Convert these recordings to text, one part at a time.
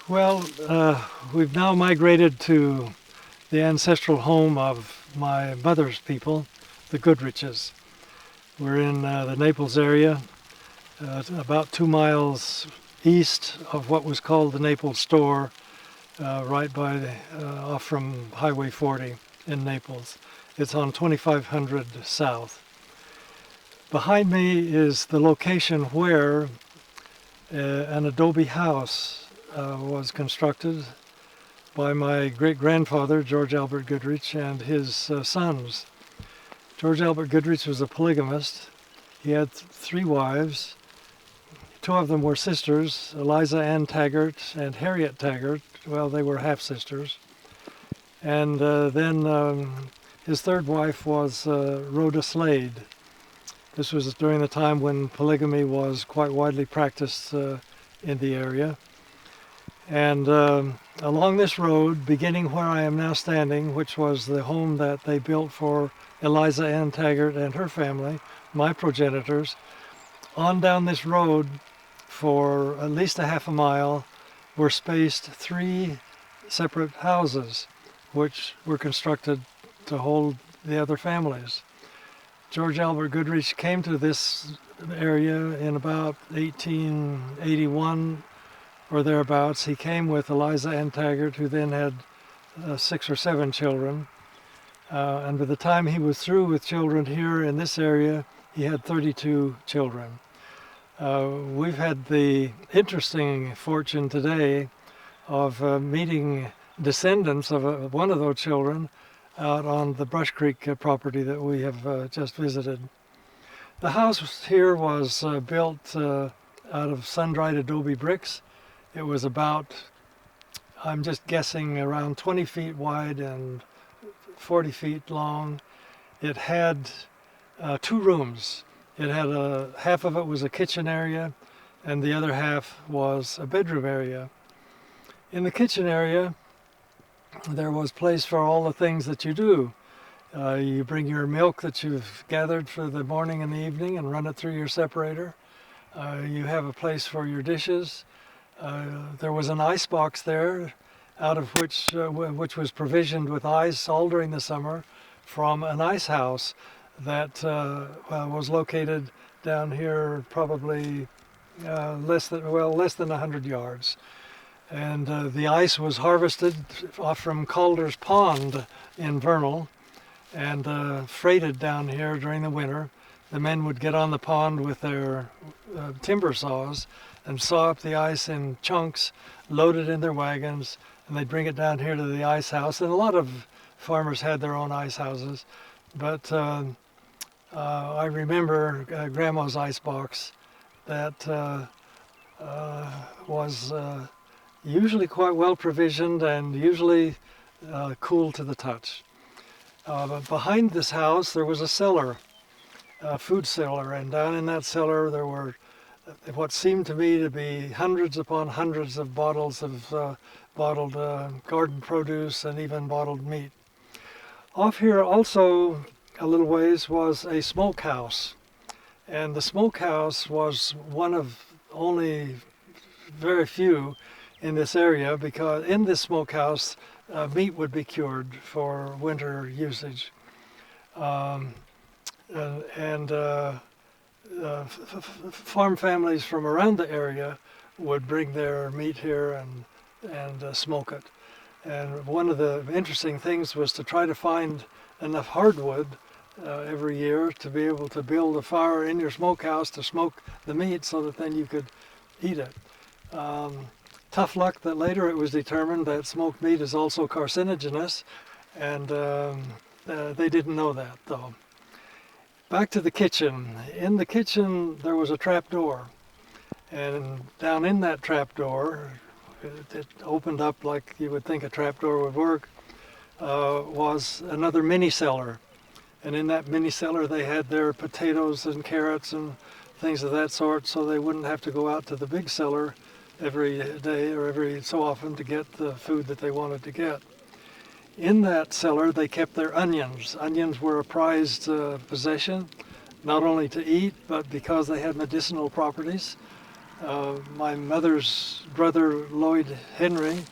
Well, we've now migrated to the ancestral home of my mother's people, the Goodriches. We're in the Naples area, about 2 miles east of what was called the Naples store, right by off from Highway 40 in Naples. It's on 2500 South. Behind me is the location where an adobe house was constructed by my great-grandfather, George Albert Goodrich, and his sons. George Albert Goodrich was a polygamist. He had three wives. Two of them were sisters, Eliza Ann Taggart and Harriet Taggart. Well, they were half-sisters. And then his third wife was Rhoda Slade. This was during the time when polygamy was quite widely practiced in the area. And along this road, beginning where I am now standing, which was the home that they built for Eliza Ann Taggart and her family, my progenitors, on down this road for at least a half a mile were spaced three separate houses, which were constructed to hold the other families. George Albert Goodrich came to this area in about 1881 or thereabouts. He came with Eliza Ann Taggart, who then had 6 or 7 children. And by the time he was through with children here in this area, he had 32 children. We've had the interesting fortune today of meeting descendants of one of those children out on the Brush Creek property that we have just visited. The house here was built out of sun-dried adobe bricks. It was about, I'm just guessing, around 20 feet wide and 40 feet long. It had 2 rooms. It had half of it was a kitchen area and the other half was a bedroom area. In the kitchen area, there was place for all the things that you do. You bring your milk that you've gathered for the morning and the evening and run it through your separator. You have a place for your dishes. There was an ice box there, out of which was provisioned with ice all during the summer from an ice house that was located down here, probably less than 100 yards. And the ice was harvested off from Calder's Pond in Vernal and freighted down here during the winter. The men would get on the pond with their timber saws and saw up the ice in chunks, load it in their wagons, and they'd bring it down here to the ice house. And a lot of farmers had their own ice houses, but I remember Grandma's ice box that was usually quite well provisioned and usually cool to the touch. But behind this house there was a cellar, a food cellar, and down in that cellar there were what seemed to me to be hundreds upon hundreds of bottles of bottled garden produce and even bottled meat. Off here also a little ways was a smokehouse, and the smokehouse was one of only very few in this area, because in this smokehouse meat would be cured for winter usage. Farm families from around the area would bring their meat here and smoke it. And one of the interesting things was to try to find enough hardwood every year to be able to build a fire in your smokehouse to smoke the meat so that then you could eat it. Tough luck that later it was determined that smoked meat is also carcinogenous, and they didn't know that though. Back to the kitchen. In the kitchen there was a trap door, and down in that trap door, it opened up like you would think a trap door would work, was another mini cellar. And in that mini cellar they had their potatoes and carrots and things of that sort, so they wouldn't have to go out to the big cellar every day or every so often to get the food that they wanted to get. In that cellar they kept their onions. Onions were a prized possession, not only to eat, but because they had medicinal properties. My mother's brother, Lloyd Henry,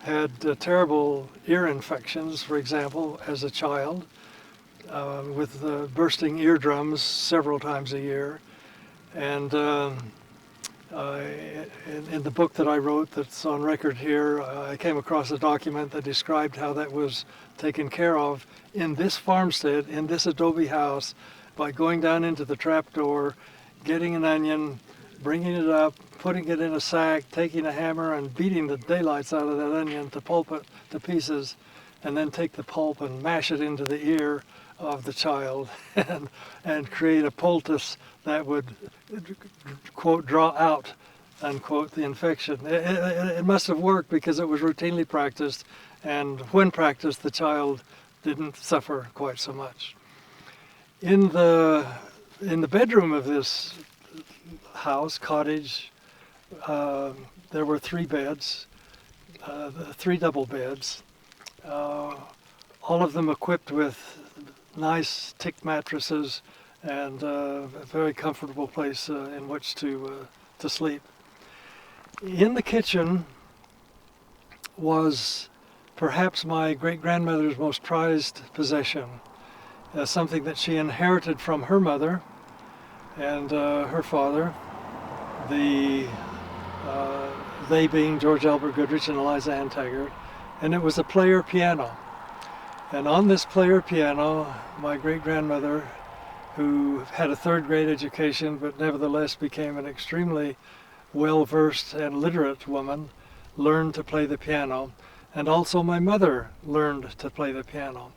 had terrible ear infections, for example, as a child, with bursting eardrums several times a year. And in the book that I wrote that's on record here, I came across a document that described how that was taken care of in this farmstead, in this adobe house, by going down into the trapdoor, getting an onion, bringing it up, putting it in a sack, taking a hammer and beating the daylights out of that onion to pulp it to pieces, and then take the pulp and mash it into the ear of the child and create a poultice that would, quote, draw out, unquote, the infection. It must have worked because it was routinely practiced, and when practiced, the child didn't suffer quite so much. In the bedroom of this house, cottage, there were 3 beds, 3 double beds, all of them equipped with nice thick mattresses and a very comfortable place in which to sleep. In the kitchen was perhaps my great-grandmother's most prized possession, something that she inherited from her mother and her father, they being George Albert Goodrich and Eliza Ann Taggart, and it was a player piano. And on this player piano, my great-grandmother, who had a 3rd grade education but nevertheless became an extremely well-versed and literate woman, learned to play the piano. And also my mother learned to play the piano.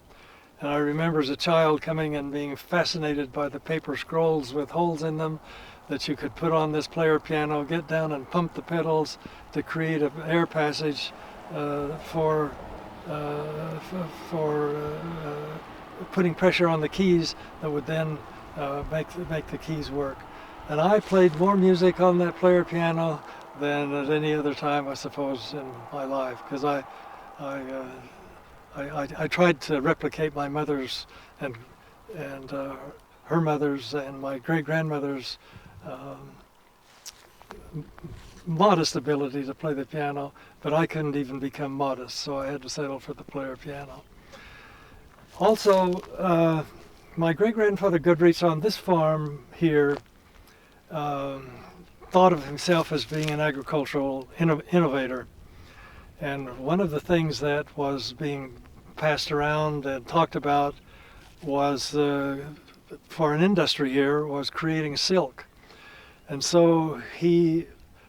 And I remember as a child coming and being fascinated by the paper scrolls with holes in them that you could put on this player piano, get down and pump the pedals to create an air passage for putting pressure on the keys that would then make the keys work. And I played more music on that player piano than at any other time, I suppose, in my life, because I tried to replicate my mother's and her mother's and my great-grandmother's modest ability to play the piano, but I couldn't even become modest, so I had to settle for the player piano. Also, my great-grandfather Goodrich on this farm here thought of himself as being an agricultural innovator. And one of the things that was being passed around and talked about was, for an industry here, was creating silk. And so he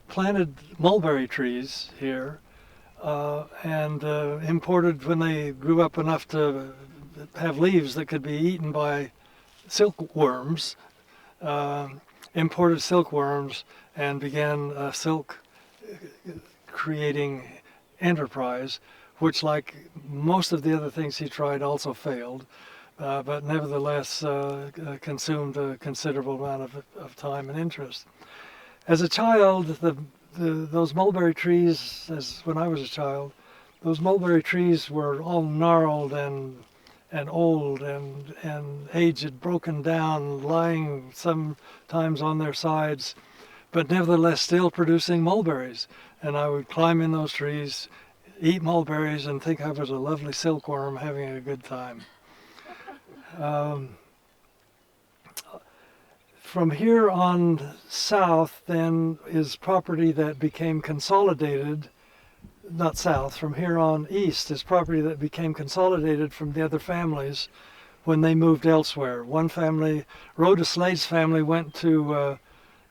planted mulberry trees here and imported, when they grew up enough to have leaves that could be eaten by silkworms, imported silkworms and began a silk creating enterprise, which, like most of the other things he tried, also failed, but nevertheless consumed a considerable amount of time and interest. As a child, those mulberry trees, when I was a child, those mulberry trees were all gnarled and old and aged, broken down, lying sometimes on their sides, but nevertheless still producing mulberries. And I would climb in those trees, eat mulberries, and think I was a lovely silkworm having a good time. From here on south then is property that became consolidated, not south, from here on east is property that became consolidated from the other families when they moved elsewhere. One family, Rhoda Slade's family, went to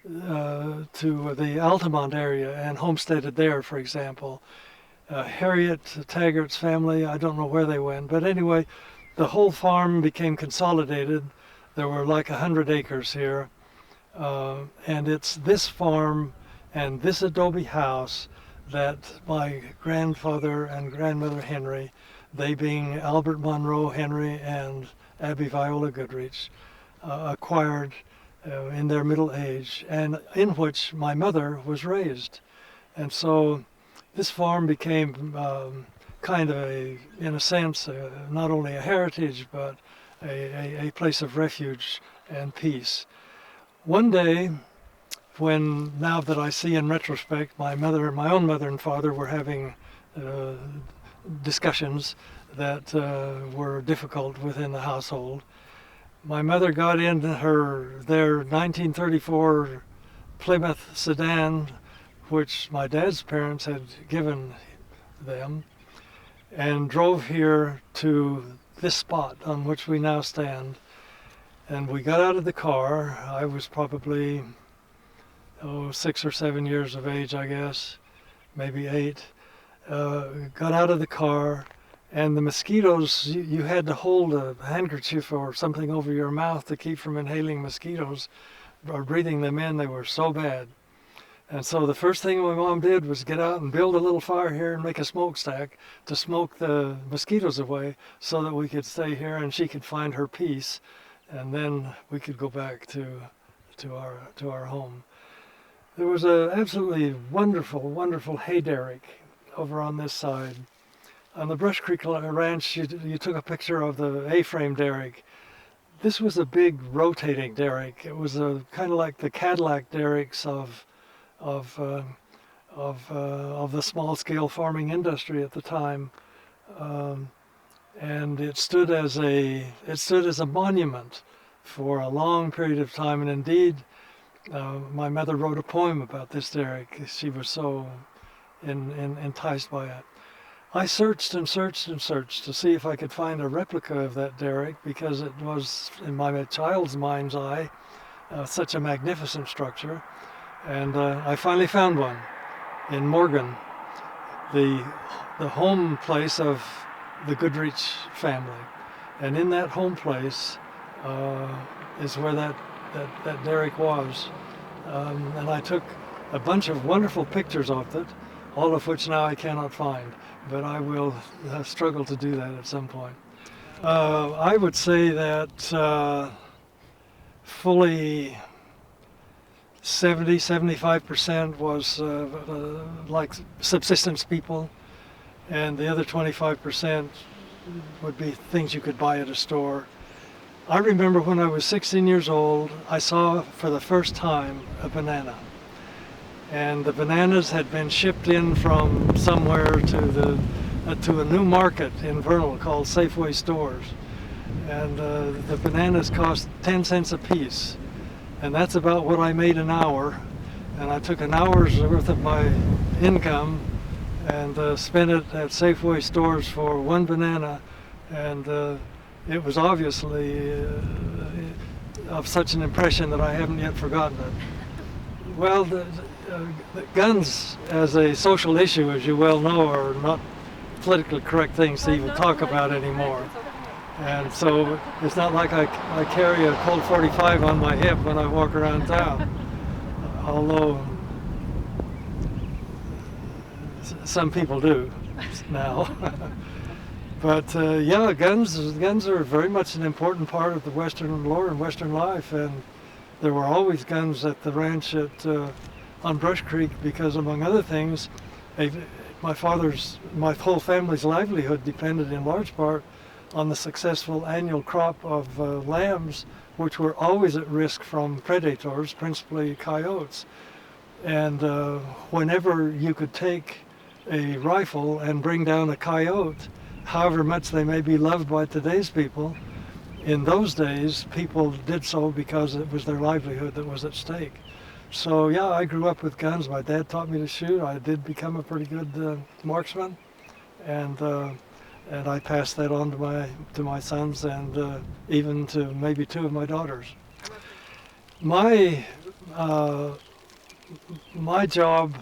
the Altamont area and homesteaded there, for example. Harriet Taggart's family, I don't know where they went, but anyway, the whole farm became consolidated. There were like 100 acres here, and it's this farm and this adobe house that my grandfather and grandmother Henry, they being Albert Monroe Henry and Abby Viola Goodrich, acquired in their middle age, and in which my mother was raised. And so this farm became kind of in a sense, not only a heritage, but a place of refuge and peace. One day, when, now that I see in retrospect, my own mother and father were having discussions that were difficult within the household. My mother got in their 1934 Plymouth sedan, which my dad's parents had given them, and drove here to this spot on which we now stand. And we got out of the car. I was probably 6 or 7 years of age, I guess, maybe 8. Got out of the car, and the mosquitoes, you had to hold a handkerchief or something over your mouth to keep from inhaling mosquitoes or breathing them in. They were so bad. And so the first thing my mom did was get out and build a little fire here and make a smokestack to smoke the mosquitoes away so that we could stay here and she could find her peace, and then we could go back to our home. There was a absolutely wonderful hay derrick over on this side. On the Brush Creek Ranch, you took a picture of the A-frame derrick. This was a big rotating derrick. It was kind of like the Cadillac derricks of the small-scale farming industry at the time, and it stood as a monument for a long period of time. And indeed, my mother wrote a poem about this derrick. She was so enticed by it. I searched and searched and searched to see if I could find a replica of that derrick, because it was, in my child's mind's eye, such a magnificent structure. And I finally found one in Morgan, the home place of the Goodrich family. And in that home place is where that derrick was. And I took a bunch of wonderful pictures of it, all of which now I cannot find, but I will struggle to do that at some point. I would say that fully 75% was like subsistence people, and the other 25% would be things you could buy at a store. I remember when I was 16 years old, I saw for the first time a banana. And the bananas had been shipped in from somewhere to a new market in Vernal called Safeway Stores. And the bananas cost 10 cents a piece. And that's about what I made an hour. And I took an hour's worth of my income and spent it at Safeway Stores for one banana. And it was obviously of such an impression that I haven't yet forgotten it. Well, the guns as a social issue, as you well know, are not politically correct things to even talk about anymore. And so it's not like I carry a Colt 45 on my hip when I walk around town, although some people do now. But yeah, guns are very much an important part of the Western lore and Western life, and there were always guns at the ranch on Brush Creek because, among other things, my whole family's livelihood depended in large part on the successful annual crop of lambs, which were always at risk from predators, principally coyotes. And whenever you could take a rifle and bring down a coyote, however much they may be loved by today's people, in those days people did so because it was their livelihood that was at stake. So yeah, I grew up with guns. My dad taught me to shoot. I did become a pretty good marksman, and I passed that on to my sons and even to maybe 2 of my daughters. My job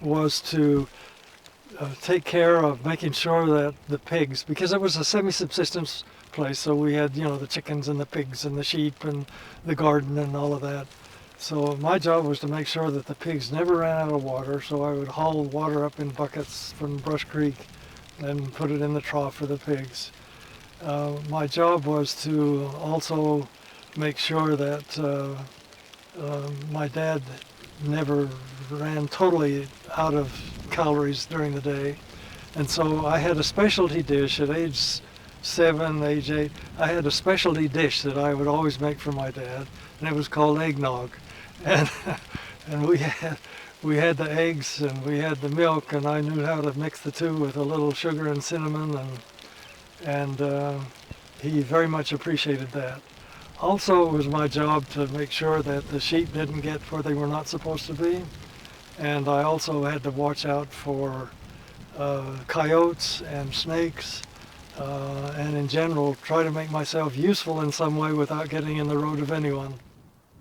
was to take care of making sure that the pigs, because it was a semi-subsistence place, so we had, the chickens and the pigs and the sheep and the garden and all of that. So my job was to make sure that the pigs never ran out of water, so I would haul water up in buckets from Brush Creek and put it in the trough for the pigs. My job was to also make sure that my dad never ran totally out of calories during the day. And so I had a specialty dish at age 7, age 8. I had a specialty dish that I would always make for my dad, and it was called eggnog. Yeah. and we had the eggs and we had the milk, and I knew how to mix the two with a little sugar and cinnamon, and he very much appreciated that. Also, it was my job to make sure that the sheep didn't get where they were not supposed to be, and I also had to watch out for coyotes and snakes, and in general try to make myself useful in some way without getting in the road of anyone.